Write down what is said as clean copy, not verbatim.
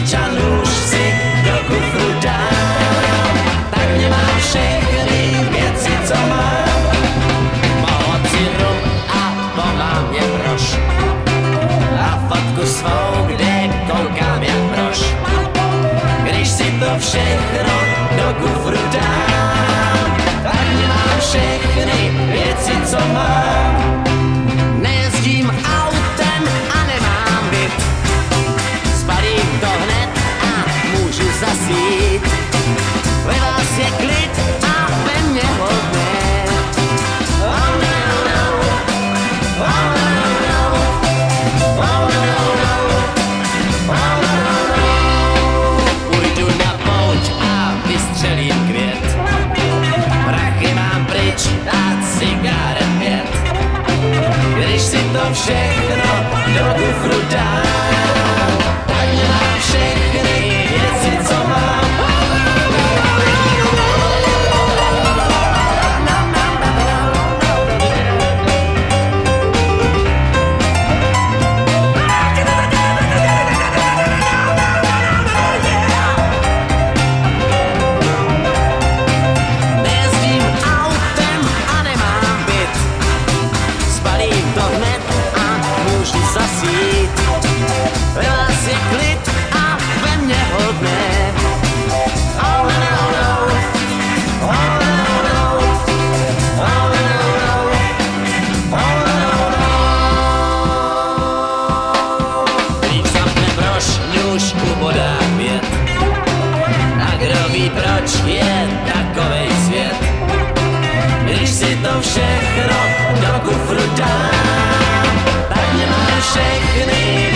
klíč a nůž si do kufru dám. Tak nemám všechny věci, co mám. Mohla si rum a volá mě brož. A fotku svou, kde koukám jak brož. Když si to všechno do kufru dám, tak nemám všechny věci, co mám. Nejezdím autem a nemám byt. Spalím to hned a můžu zasít. Ve vás je klid a ve mně hodně. Oh no, no. Oh no, no. Oh no, no. Oh no, no. Půjdu na pouť a vystřelím květ. Prachy mám pryč a cigáret 5. Když si to všechno do kufru dám, tak nemám všechny věci, co mám. Nejezdím autem a nemám byt. Spalím to hned a můžu zasít. Ve vás je klid a ve mně hodně. Oh no, no. Oh no, no. Oh no, no. Oh no, no. Klíč zamkne brož, nůž ubodá květ. A kdo ví, proč je takovej svět. Když si to všechno do kufru dám, tak nemám všechny